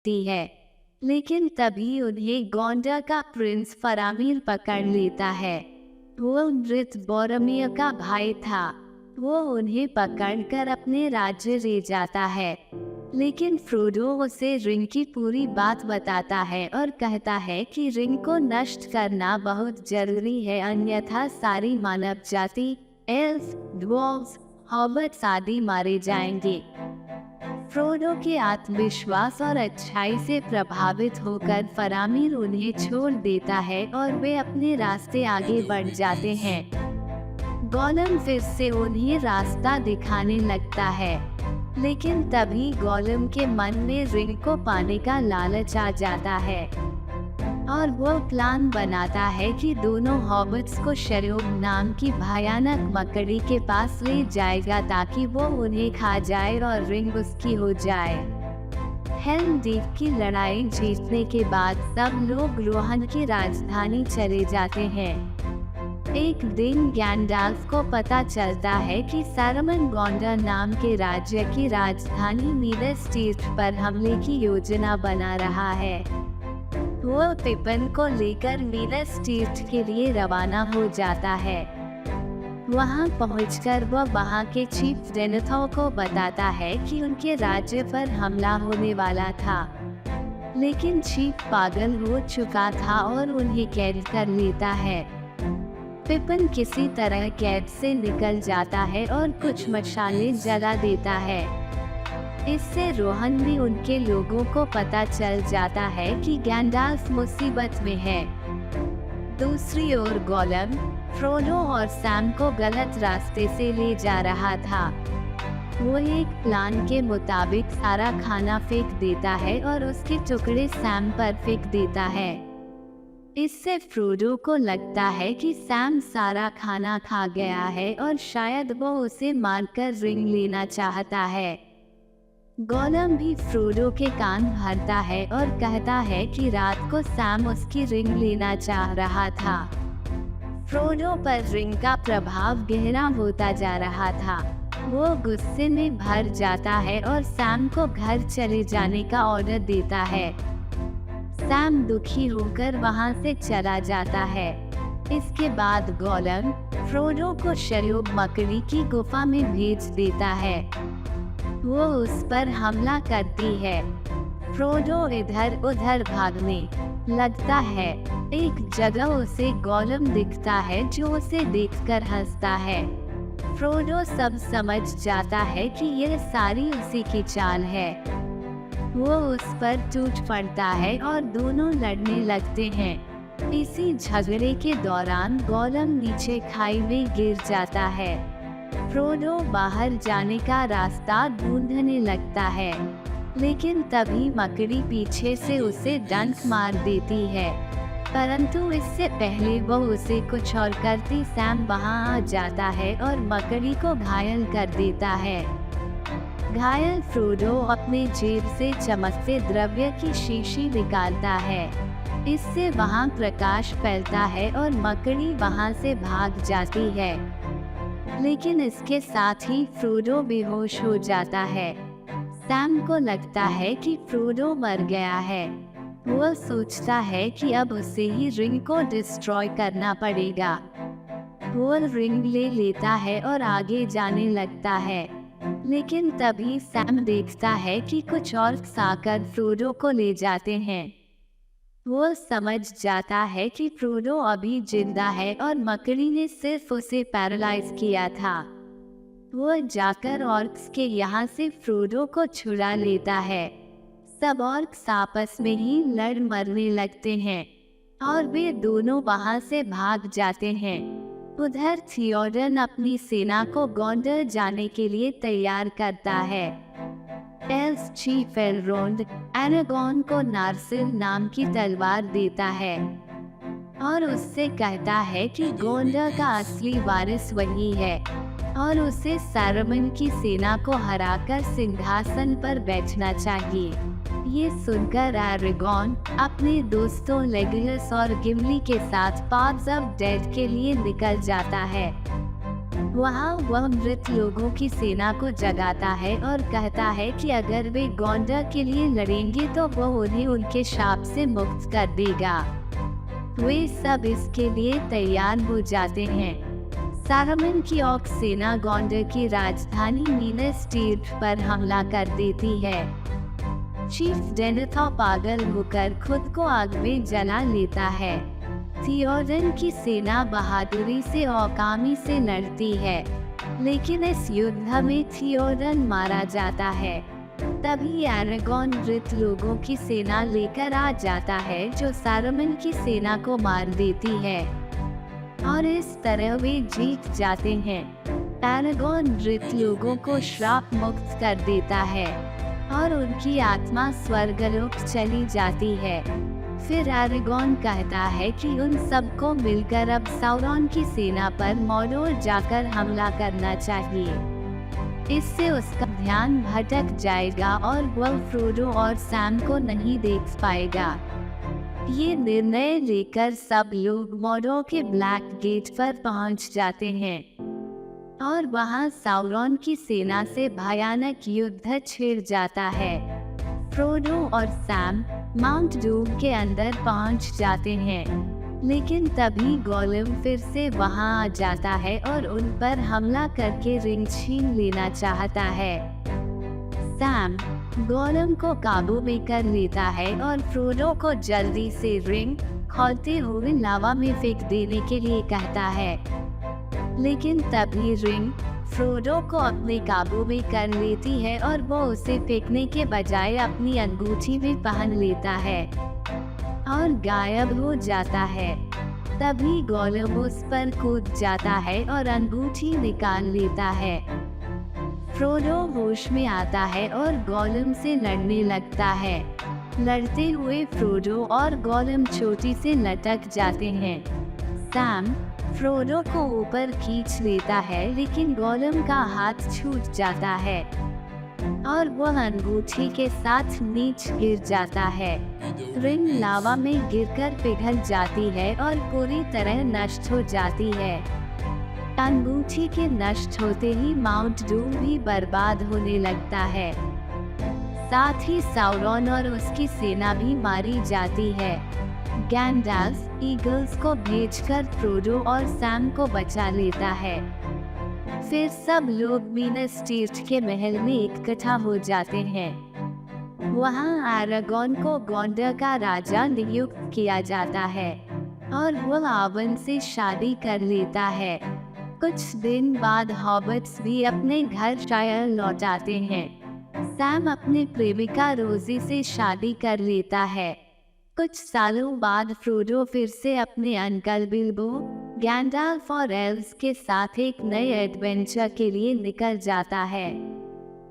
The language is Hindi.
ती है। लेकिन तभी उन्हें गोंडा का प्रिंस फरामीर पकड़ लेता है। वो मृत बोरोमियर का भाई था। वो उन्हें पकड़कर अपने राज्य ले जाता है। लेकिन फ्रोडो उसे रिंग की पूरी बात बताता है और कहता है कि रिंग को नष्ट करना बहुत जरूरी है, अन्यथा सारी मानव जाति, एल्फ, ड्वार्फ्स, हॉबिट्स आदि मारे जाएंगे। फ्रोडो के आत्मविश्वास और अच्छाई से प्रभावित होकर फरामीर उन्हें छोड़ देता है और वे अपने रास्ते आगे बढ़ जाते हैं। गोलम फिर से उन्हें रास्ता दिखाने लगता है, लेकिन तभी गोलम के मन में रिंग को पाने का लालच आ जाता है और वो प्लान बनाता है कि दोनों हॉबिट्स को शर्योग नाम की भयानक मकड़ी के पास ले जाएगा ताकि वो उन्हें खा जाए और रिंग उसकी हो जाए। हेल्म डीप की लड़ाई जीतने के बाद सब लोग रोहन की राजधानी चले जाते हैं। एक दिन गैंडाल्फ को पता चलता है कि सारुमन गोंडा नाम के राज्य की राजधानी मिनस टीर्थ पर हमले की योजना बना रहा है। वो पिपन को लेकर मिनस टीर्थ के लिए रवाना हो जाता है। वहां पहुंचकर वह वहां के चीफ डेनेथो को बताता है कि उनके राज्य पर हमला होने वाला था, लेकिन चीफ पागल हो चुका था और उन्हें कैद कर लेता है। पिपन किसी तरह कैद से निकल जाता है और कुछ मशालें जला देता है। इससे रोहन भी उनके लोगों को पता चल जाता है कि गैंडाल्फ मुसीबत में है। दूसरी ओर गोलम फ्रोडो और सैम को गलत रास्ते से ले जा रहा था। वो एक प्लान के मुताबिक सारा खाना फेंक देता है और उसके टुकड़े सैम पर फेंक देता है। इससे फ्रोडो को लगता है कि सैम सारा खाना खा गया है और शायद वो उसे मारकर रिंग लेना चाहता है। गोलम भी फ्रोडो के कान भरता है और कहता है कि रात को सैम उसकी रिंग लेना चाह रहा था। फ्रोडो पर रिंग का प्रभाव गहरा होता जा रहा था। वो गुस्से में भर जाता है और सैम को घर चले जाने का ऑर्डर देता है। सैम दुखी होकर वहां से चला जाता है। इसके बाद गोलम फ्रोडो को शर्योग मकड़ी की गुफा में भेज देता है। वो उस पर हमला करती है। फ्रोडो इधर उधर भागने लगता है। एक जगह उसे गोलम दिखता है जो उसे देखकर हंसता है। फ्रोडो सब समझ जाता है कि यह सारी उसी की चाल है। वो उस पर टूट पड़ता है और दोनों लड़ने लगते हैं। इसी झगड़े के दौरान गोलम नीचे खाई में गिर जाता है। फ्रोडो बाहर जाने का रास्ता ढूंढने लगता है, लेकिन तभी मकड़ी पीछे से उसे डंक मार देती है। परंतु इससे पहले वो उसे कुछ और करती सैम वहां आ जाता है और मकड़ी को घायल कर देता है। घायल फ्रोडो अपने जेब से चमकते द्रव्य की शीशी निकालता है। इससे वहां प्रकाश फैलता है और मकड़ी वहां से भाग जाती है। लेकिन इसके साथ ही फ्रोडो बेहोश हो जाता है। सैम को लगता है कि फ्रोडो मर गया है। वो सोचता है कि अब उसे ही रिंग को डिस्ट्रॉय करना पड़ेगा। वो रिंग ले लेता है और आगे जाने लगता है। लेकिन तभी सैम देखता है कि कुछ ऑर्क्स आकर फ्रोडो को ले जाते हैं। वो समझ जाता है कि फ्रोडो अभी जिंदा है और मकड़ी ने सिर्फ उसे पैरालाइज किया था। वो जाकर ऑर्क्स के यहाँ से फ्रोडो को छुड़ा लेता है। सब ऑर्क्स आपस में ही लड़ मरने लगते हैं और वे दोनों वहां से भाग जाते हैं। उधर थियोडन अपनी सेना को गोंडर जाने के लिए तैयार करता है। एल्फ चीफ एलरोंड एरागॉन को नार्सिल नाम की तलवार देता है और उससे कहता है कि गोंडर का असली वारिस वही है और उसे सारुमन की सेना को हराकर सिंहासन पर बैठना चाहिए। ये सुनकर एरागॉन अपने दोस्तों लेगोलस और गिमली के साथ पाथ्स ऑफ डेथ के लिए निकल जाता है। वहाँ वह मृत लोगों की सेना को जगाता है और कहता है कि अगर वे गोंडा के लिए लड़ेंगे तो वह उन्हें उनके शाप से मुक्त कर देगा। वे सब इसके लिए तैयार हो जाते हैं। सारामन की ऑक सेना गोंडा की राजधानी मीनस टीर्थ पर हमला कर देती है। चीफ डेनेथॉ पागल होकर खुद को आग में जला लेता है। थियोडन की सेना बहादुरी से ओकामी से लड़ती है, लेकिन इस युद्ध में थियोडन मारा जाता है। तभी एरागोन मृत लोगों की सेना लेकर आ जाता है जो सारामन की सेना को मार देती है और इस तरह वे जीत जाते हैं। एरागोन मृत लोगों को श्राप मुक्त कर देता है और उनकी आत्मा स्वर्गलोक चली जाती है। फिर एरागोन कहता है कि उन सबको मिलकर अब साउरॉन की सेना पर मोडोर जाकर हमला करना चाहिए। इससे उसका ध्यान भटक जाएगा और वह फ्रोडो और सैम को नहीं देख पाएगा। ये निर्णय लेकर सब लोग मोडोर के ब्लैक गेट पर पहुंच जाते हैं और वहां साउरॉन की सेना से भयानक युद्ध छिड़ जाता है। फ्रोडो और सैम माउंट डूम के अंदर पहुंच जाते हैं, लेकिन तभी गोलम फिर से वहां आ जाता है और उन पर हमला करके रिंग छीन लेना चाहता है। सैम गोलम को काबू में कर लेता है और फ्रोडो को जल्दी से रिंग खोलते हुए लावा में फेंक देने के लिए कहता है, लेकिन तभी रिंग फ्रोडो को अपने काबू में कर लेती है और वो उसे फेंकने के बजाय अपनी अंगूठी में पहन लेता है और गायब हो जाता है। तभी गोलम उस पर कूद जाता है और अंगूठी निकाल लेता है। फ्रोडो होश में आता है और गोलम से लड़ने लगता है। लड़ते हुए फ्रोडो और गोलम चोटी से लटक जाते हैं। सैम फ्रोडो को ऊपर खींच लेता है, लेकिन गोलम का हाथ छूट जाता है और वह अंगूठी के साथ नीचे गिर जाता है। रिंग लावा में गिरकर पिघल जाती है और पूरी तरह नष्ट हो जाती है। अंगूठी के नष्ट होते ही माउंट डूम भी बर्बाद होने लगता है। साथ ही साउरॉन और उसकी सेना भी मारी जाती है। गैंडाल्फ ईगल्स को भेजकर फ्रोडो और सैम को बचा लेता है। फिर सब लोग मीनस टीर्थ के महल में इकट्ठा हो जाते हैं। वहाँ एरागोन को गोंडा का राजा नियुक्त किया जाता है और वह आवन से शादी कर लेता है। कुछ दिन बाद हॉबिट्स भी अपने घर शायर लौट आते हैं। सैम अपने प्रेमिका रोजी से शादी कर लेता है। कुछ सालों बाद फ्रोडो फिर से अपने अंकल बिल्बो, गैंडाल्फ और एल्व्स के साथ एक नए एडवेंचर के लिए निकल जाता है।